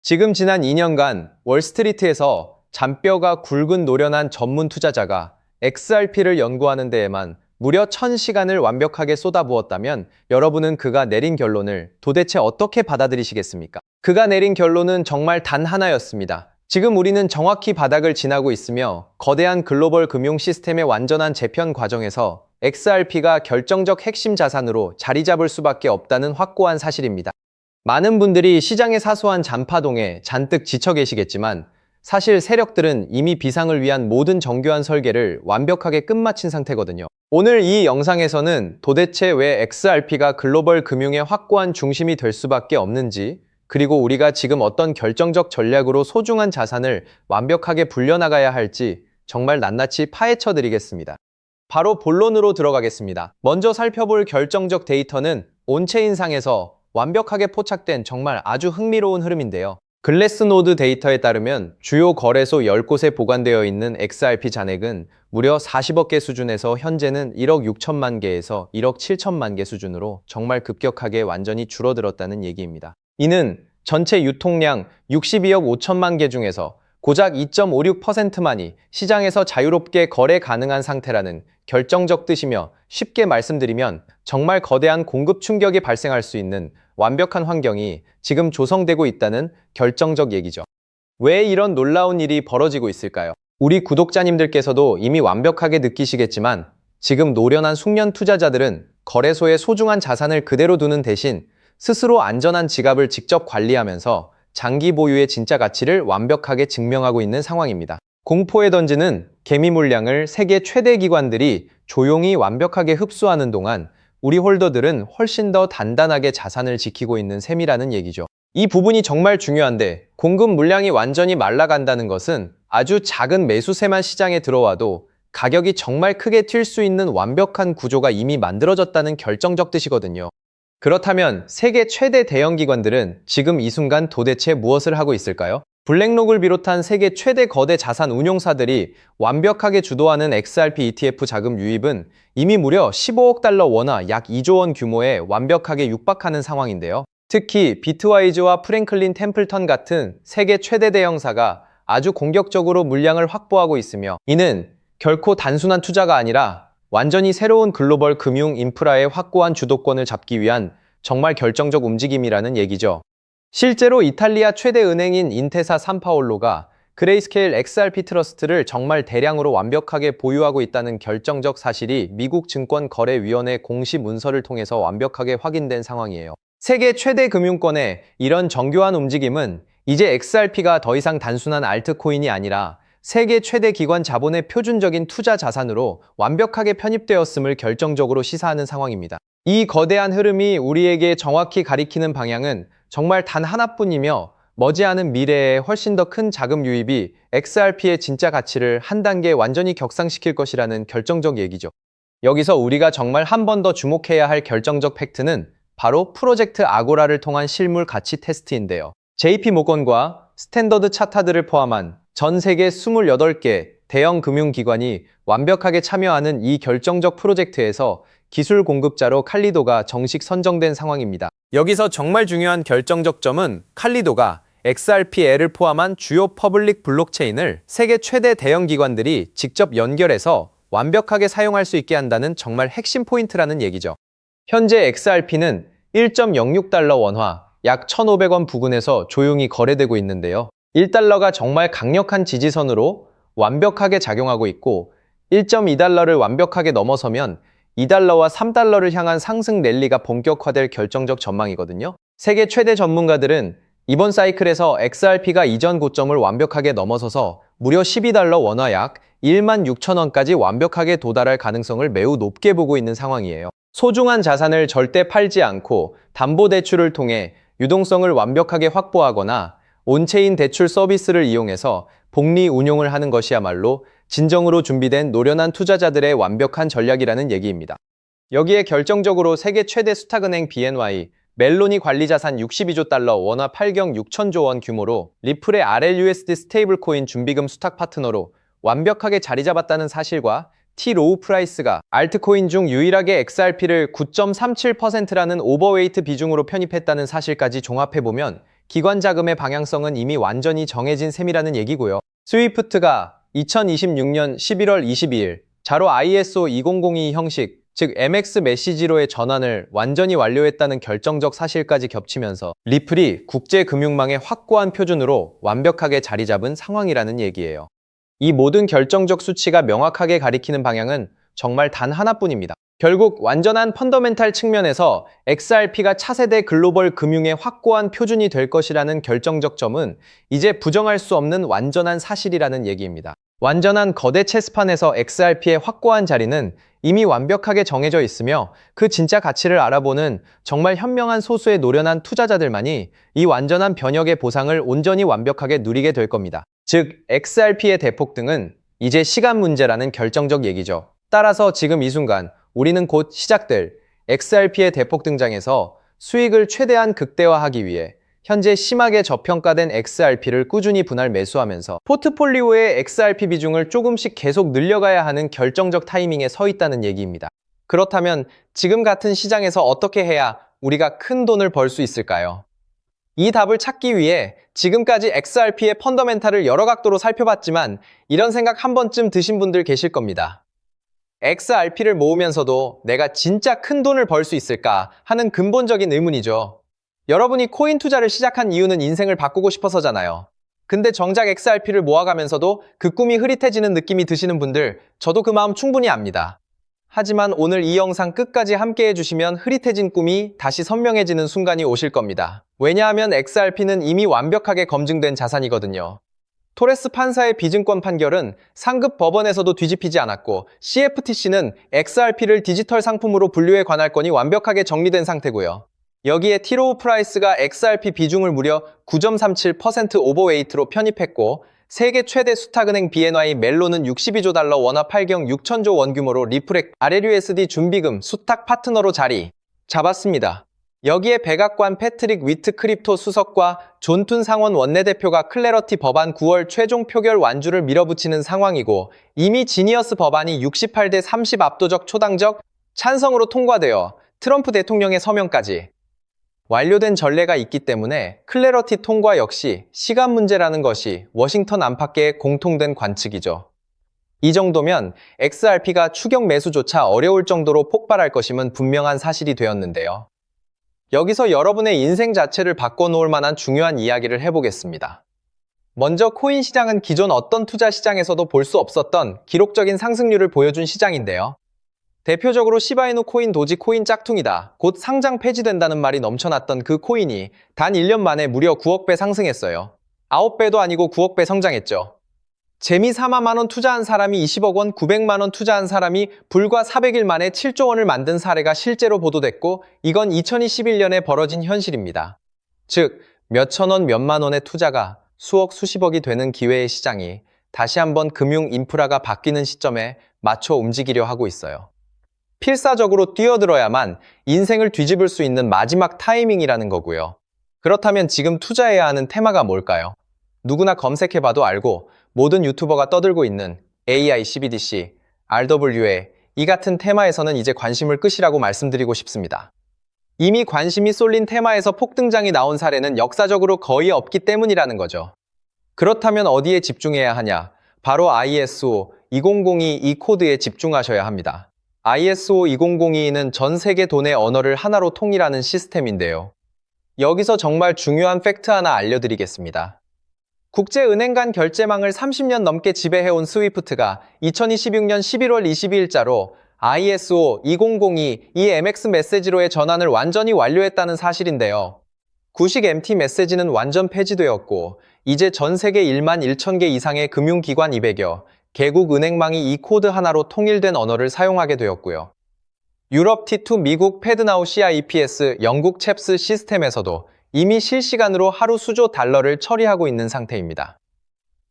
지금 지난 2년간 월스트리트에서 잔뼈가 굵은 노련한 전문 투자자가 XRP를 연구하는 데에만 무려 1000시간을 완벽하게 쏟아부었다면 여러분은 그가 내린 결론을 도대체 어떻게 받아들이시겠습니까? 그가 내린 결론은 정말 단 하나였습니다. 지금 우리는 정확히 바닥을 지나고 있으며 거대한 글로벌 금융 시스템의 완전한 재편 과정에서 XRP가 결정적 핵심 자산으로 자리 잡을 수밖에 없다는 확고한 사실입니다. 많은 분들이 시장의 사소한 잔파동에 잔뜩 지쳐 계시겠지만 사실 세력들은 이미 비상을 위한 모든 정교한 설계를 완벽하게 끝마친 상태거든요. 오늘 이 영상에서는 도대체 왜 XRP가 글로벌 금융의 확고한 중심이 될 수밖에 없는지, 그리고 우리가 지금 어떤 결정적 전략으로 소중한 자산을 완벽하게 불려나가야 할지 정말 낱낱이 파헤쳐 드리겠습니다. 바로 본론으로 들어가겠습니다. 먼저 살펴볼 결정적 데이터는 온체인상에서 완벽하게 포착된 정말 아주 흥미로운 흐름인데요. 글래스노드 데이터에 따르면 주요 거래소 10곳에 보관되어 있는 XRP 잔액은 무려 40억 개 수준에서 현재는 1억 6천만 개에서 1억 7천만 개 수준으로 정말 급격하게 완전히 줄어들었다는 얘기입니다. 이는 전체 유통량 62억 5천만 개 중에서 고작 2.56%만이 시장에서 자유롭게 거래 가능한 상태라는 결정적 뜻이며, 쉽게 말씀드리면 정말 거대한 공급 충격이 발생할 수 있는 완벽한 환경이 지금 조성되고 있다는 결정적 얘기죠. 왜 이런 놀라운 일이 벌어지고 있을까요? 우리 구독자님들께서도 이미 완벽하게 느끼시겠지만 지금 노련한 숙련 투자자들은 거래소에 소중한 자산을 그대로 두는 대신 스스로 안전한 지갑을 직접 관리하면서 장기 보유의 진짜 가치를 완벽하게 증명하고 있는 상황입니다. 공포에 던지는 개미 물량을 세계 최대 기관들이 조용히 완벽하게 흡수하는 동안 우리 홀더들은 훨씬 더 단단하게 자산을 지키고 있는 셈이라는 얘기죠. 이 부분이 정말 중요한데, 공급 물량이 완전히 말라간다는 것은 아주 작은 매수세만 시장에 들어와도 가격이 정말 크게 튈 수 있는 완벽한 구조가 이미 만들어졌다는 결정적 뜻이거든요. 그렇다면 세계 최대 대형 기관들은 지금 이 순간 도대체 무엇을 하고 있을까요? 블랙록을 비롯한 세계 최대 거대 자산 운용사들이 완벽하게 주도하는 XRP ETF 자금 유입은 이미 무려 15억 달러 원화 약 2조 원 규모에 완벽하게 육박하는 상황인데요. 특히 비트와이즈와 프랭클린 템플턴 같은 세계 최대 대형사가 아주 공격적으로 물량을 확보하고 있으며, 이는 결코 단순한 투자가 아니라 완전히 새로운 글로벌 금융 인프라의 확고한 주도권을 잡기 위한 정말 결정적 움직임이라는 얘기죠. 실제로 이탈리아 최대 은행인 인테사 산파올로가 그레이스케일 XRP 트러스트를 정말 대량으로 완벽하게 보유하고 있다는 결정적 사실이 미국 증권거래위원회 공시 문서를 통해서 완벽하게 확인된 상황이에요. 세계 최대 금융권의 이런 정교한 움직임은 이제 XRP가 더 이상 단순한 알트코인이 아니라 세계 최대 기관 자본의 표준적인 투자 자산으로 완벽하게 편입되었음을 결정적으로 시사하는 상황입니다. 이 거대한 흐름이 우리에게 정확히 가리키는 방향은 정말 단 하나뿐이며, 머지않은 미래에 훨씬 더 큰 자금 유입이 XRP의 진짜 가치를 한 단계 완전히 격상시킬 것이라는 결정적 얘기죠. 여기서 우리가 정말 한 번 더 주목해야 할 결정적 팩트는 바로 프로젝트 아고라를 통한 실물 가치 테스트인데요. JP모건과 스탠더드 차타드를 포함한 전 세계 28개 대형 금융기관이 완벽하게 참여하는 이 결정적 프로젝트에서 기술 공급자로 칼리도가 정식 선정된 상황입니다. 여기서 정말 중요한 결정적 점은 칼리도가 XRPL을 포함한 주요 퍼블릭 블록체인을 세계 최대 대형 기관들이 직접 연결해서 완벽하게 사용할 수 있게 한다는 정말 핵심 포인트라는 얘기죠. 현재 XRP는 1.06달러 원화, 약 1,500원 부근에서 조용히 거래되고 있는데요. 1달러가 정말 강력한 지지선으로 완벽하게 작용하고 있고, 1.2달러를 완벽하게 넘어서면 2달러와 3달러를 향한 상승 랠리가 본격화될 결정적 전망이거든요. 세계 최대 전문가들은 이번 사이클에서 XRP가 이전 고점을 완벽하게 넘어서서 무려 12달러 원화 약 16,000원까지 완벽하게 도달할 가능성을 매우 높게 보고 있는 상황이에요. 소중한 자산을 절대 팔지 않고 담보대출을 통해 유동성을 완벽하게 확보하거나 온체인 대출 서비스를 이용해서 복리 운용을 하는 것이야말로 진정으로 준비된 노련한 투자자들의 완벽한 전략이라는 얘기입니다. 여기에 결정적으로 세계 최대 수탁은행 BNY, 멜로니 관리자산 62조 달러 원화 8경 6천조 원 규모로 리플의 RLUSD 스테이블코인 준비금 수탁 파트너로 완벽하게 자리 잡았다는 사실과 T-로우 프라이스가 알트코인 중 유일하게 XRP를 9.37%라는 오버웨이트 비중으로 편입했다는 사실까지 종합해보면 기관 자금의 방향성은 이미 완전히 정해진 셈이라는 얘기고요. 스위프트가 2026년 11월 22일 자로 ISO 2002 형식, 즉 MX 메시지로의 전환을 완전히 완료했다는 결정적 사실까지 겹치면서 리플이 국제금융망의 확고한 표준으로 완벽하게 자리 잡은 상황이라는 얘기예요. 이 모든 결정적 수치가 명확하게 가리키는 방향은 정말 단 하나뿐입니다. 결국 완전한 펀더멘탈 측면에서 XRP가 차세대 글로벌 금융의 확고한 표준이 될 것이라는 결정적 점은 이제 부정할 수 없는 완전한 사실이라는 얘기입니다. 완전한 거대 체스판에서 XRP의 확고한 자리는 이미 완벽하게 정해져 있으며 그 진짜 가치를 알아보는 정말 현명한 소수의 노련한 투자자들만이 이 완전한 변혁의 보상을 온전히 완벽하게 누리게 될 겁니다. 즉, XRP의 대폭등은 이제 시간 문제라는 결정적 얘기죠. 따라서 지금 이 순간 우리는 곧 시작될 XRP의 대폭 등장에서 수익을 최대한 극대화하기 위해 현재 심하게 저평가된 XRP를 꾸준히 분할 매수하면서 포트폴리오의 XRP 비중을 조금씩 계속 늘려가야 하는 결정적 타이밍에 서 있다는 얘기입니다. 그렇다면 지금 같은 시장에서 어떻게 해야 우리가 큰 돈을 벌 수 있을까요? 이 답을 찾기 위해 지금까지 XRP의 펀더멘탈을 여러 각도로 살펴봤지만 이런 생각 한 번쯤 드신 분들 계실 겁니다. XRP를 모으면서도 내가 진짜 큰 돈을 벌 수 있을까 하는 근본적인 의문이죠. 여러분이 코인 투자를 시작한 이유는 인생을 바꾸고 싶어서잖아요. 근데 정작 XRP를 모아가면서도 그 꿈이 흐릿해지는 느낌이 드시는 분들, 저도 그 마음 충분히 압니다. 하지만 오늘 이 영상 끝까지 함께 해주시면 흐릿해진 꿈이 다시 선명해지는 순간이 오실 겁니다. 왜냐하면 XRP는 이미 완벽하게 검증된 자산이거든요. 토레스 판사의 비증권 판결은 상급 법원에서도 뒤집히지 않았고 CFTC는 XRP를 디지털 상품으로 분류해 관할 건이 완벽하게 정리된 상태고요. 여기에 티로우 프라이스가 XRP 비중을 무려 9.37% 오버웨이트로 편입했고 세계 최대 수탁은행 BNY 멜론은 62조 달러 원화 8경 6천조 원 규모로 리플의 RLUSD 준비금 수탁 파트너로 자리 잡았습니다. 여기에 백악관 패트릭 위트 크립토 수석과 존툰 상원 원내대표가 클래러티 법안 9월 최종 표결 완주를 밀어붙이는 상황이고 이미 지니어스 법안이 68대 30 압도적 초당적 찬성으로 통과되어 트럼프 대통령의 서명까지 완료된 전례가 있기 때문에 클래러티 통과 역시 시간 문제라는 것이 워싱턴 안팎의 공통된 관측이죠. 이 정도면 XRP가 추격 매수조차 어려울 정도로 폭발할 것임은 분명한 사실이 되었는데요. 여기서 여러분의 인생 자체를 바꿔놓을 만한 중요한 이야기를 해보겠습니다. 먼저 코인 시장은 기존 어떤 투자 시장에서도 볼 수 없었던 기록적인 상승률을 보여준 시장인데요. 대표적으로 시바이누 코인, 도지 코인 짝퉁이다. 곧 상장 폐지된다는 말이 넘쳐났던 그 코인이 단 1년 만에 무려 9억 배 상승했어요. 9배도 아니고 9억 배 성장했죠. 재미 4만 원 투자한 사람이 20억 원, 900만 원 투자한 사람이 불과 400일 만에 7조 원을 만든 사례가 실제로 보도됐고 이건 2021년에 벌어진 현실입니다. 즉, 몇천 원, 몇만 원의 투자가 수억, 수십억이 되는 기회의 시장이 다시 한번 금융 인프라가 바뀌는 시점에 맞춰 움직이려 하고 있어요. 필사적으로 뛰어들어야만 인생을 뒤집을 수 있는 마지막 타이밍이라는 거고요. 그렇다면 지금 투자해야 하는 테마가 뭘까요? 누구나 검색해봐도 알고 모든 유튜버가 떠들고 있는 AI, CBDC, RWA 이 같은 테마에서는 이제 관심을 끄시라고 말씀드리고 싶습니다. 이미 관심이 쏠린 테마에서 폭등장이 나온 사례는 역사적으로 거의 없기 때문이라는 거죠. 그렇다면 어디에 집중해야 하냐? 바로 ISO 2002 이 코드에 집중하셔야 합니다. ISO 2002는 전 세계 돈의 언어를 하나로 통일하는 시스템인데요. 여기서 정말 중요한 팩트 하나 알려드리겠습니다. 국제은행 간 결제망을 30년 넘게 지배해온 스위프트가 2026년 11월 22일자로 ISO 2002 이 MX 메시지로의 전환을 완전히 완료했다는 사실인데요. 구식 MT 메시지는 완전 폐지되었고 이제 전 세계 1만 1천 개 이상의 금융기관 200여 개국 은행망이 이 코드 하나로 통일된 언어를 사용하게 되었고요. 유럽 T2, 미국 패드나우 CIPS, 영국 챕스 시스템에서도 이미 실시간으로 하루 수조 달러를 처리하고 있는 상태입니다.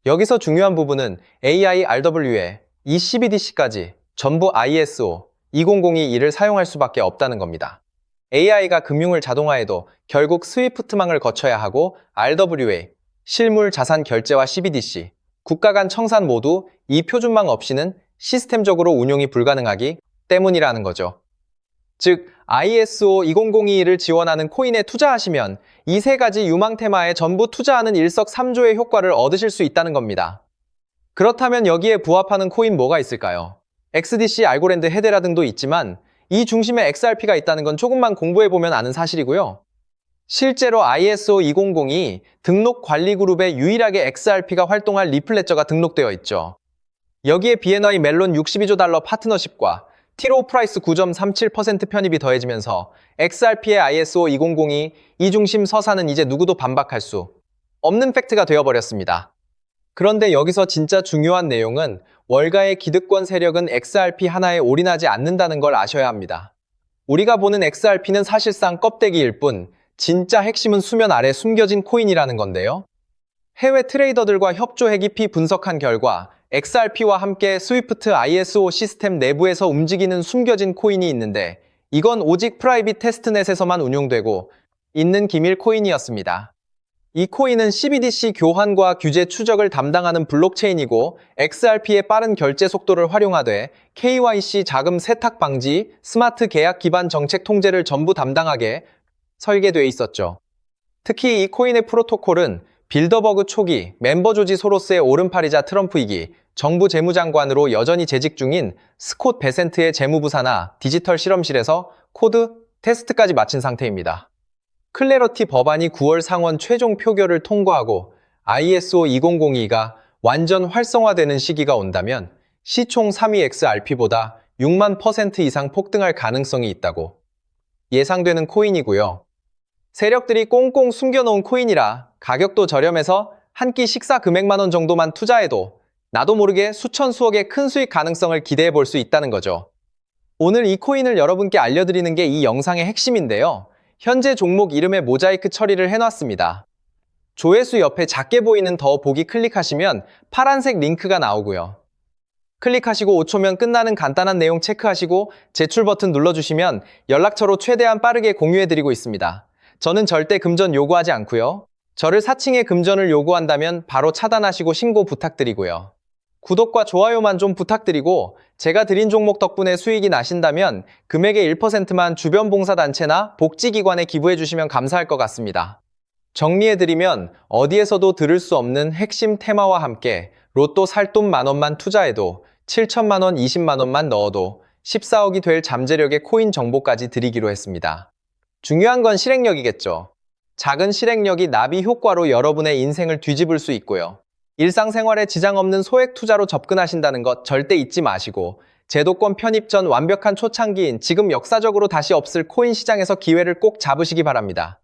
여기서 중요한 부분은 AI, RWA, 이 CBDC까지 전부 ISO 2002를 사용할 수밖에 없다는 겁니다. AI가 금융을 자동화해도 결국 스위프트망을 거쳐야 하고 RWA, 실물 자산 결제와 CBDC, 국가 간 청산 모두 이 표준망 없이는 시스템적으로 운용이 불가능하기 때문이라는 거죠. 즉 ISO 20021을 지원하는 코인에 투자하시면 이 세 가지 유망 테마에 전부 투자하는 일석삼조의 효과를 얻으실 수 있다는 겁니다. 그렇다면 여기에 부합하는 코인 뭐가 있을까요? XDC, 알고랜드, 헤데라 등도 있지만 이 중심에 XRP가 있다는 건 조금만 공부해보면 아는 사실이고요. 실제로 ISO 2002 등록 관리 그룹에 유일하게 XRP가 활동할 리플레저가 등록되어 있죠. 여기에 BNY 멜론 62조 달러 파트너십과 티로 프라이스 9.37% 편입이 더해지면서 XRP의 ISO 2002 이중심 서사는 이제 누구도 반박할 수 없는 팩트가 되어버렸습니다. 그런데 여기서 진짜 중요한 내용은 월가의 기득권 세력은 XRP 하나에 올인하지 않는다는 걸 아셔야 합니다. 우리가 보는 XRP는 사실상 껍데기일 뿐 진짜 핵심은 수면 아래 숨겨진 코인이라는 건데요. 해외 트레이더들과 협조해 깊이 분석한 결과 XRP와 함께 스위프트 ISO 시스템 내부에서 움직이는 숨겨진 코인이 있는데 이건 오직 프라이빗 테스트넷에서만 운용되고 있는 기밀 코인이었습니다. 이 코인은 CBDC 교환과 규제 추적을 담당하는 블록체인이고 XRP의 빠른 결제 속도를 활용하되 KYC 자금 세탁 방지, 스마트 계약 기반 정책 통제를 전부 담당하게 설계되어 있었죠. 특히 이 코인의 프로토콜은 빌더버그 초기 멤버 조지 소로스의 오른팔이자 트럼프이기 정부 재무장관으로 여전히 재직 중인 스콧 베센트의 재무부 산하 디지털 실험실에서 코드 테스트까지 마친 상태입니다. 클래러티 법안이 9월 상원 최종 표결을 통과하고 ISO 2002가 완전 활성화되는 시기가 온다면 시총 3위 XRP보다 6만 % 이상 폭등할 가능성이 있다고 예상되는 코인이고요. 세력들이 꽁꽁 숨겨놓은 코인이라 가격도 저렴해서 한 끼 식사 금액만 원 정도만 투자해도 나도 모르게 수천 수억의 큰 수익 가능성을 기대해 볼 수 있다는 거죠. 오늘 이 코인을 여러분께 알려드리는 게 이 영상의 핵심인데요. 현재 종목 이름에 모자이크 처리를 해놨습니다. 조회수 옆에 작게 보이는 더 보기 클릭하시면 파란색 링크가 나오고요. 클릭하시고 5초면 끝나는 간단한 내용 체크하시고 제출 버튼 눌러주시면 연락처로 최대한 빠르게 공유해드리고 있습니다. 저는 절대 금전 요구하지 않고요. 저를 사칭해 금전을 요구한다면 바로 차단하시고 신고 부탁드리고요. 구독과 좋아요만 좀 부탁드리고 제가 드린 종목 덕분에 수익이 나신다면 금액의 1%만 주변 봉사단체나 복지기관에 기부해 주시면 감사할 것 같습니다. 정리해드리면 어디에서도 들을 수 없는 핵심 테마와 함께 로또 살 돈 만원만 투자해도 7천만 원, 20만 원만 넣어도 14억이 될 잠재력의 코인 정보까지 드리기로 했습니다. 중요한 건 실행력이겠죠. 작은 실행력이 나비 효과로 여러분의 인생을 뒤집을 수 있고요. 일상생활에 지장 없는 소액 투자로 접근하신다는 것 절대 잊지 마시고 제도권 편입 전 완벽한 초창기인 지금 역사적으로 다시 없을 코인 시장에서 기회를 꼭 잡으시기 바랍니다.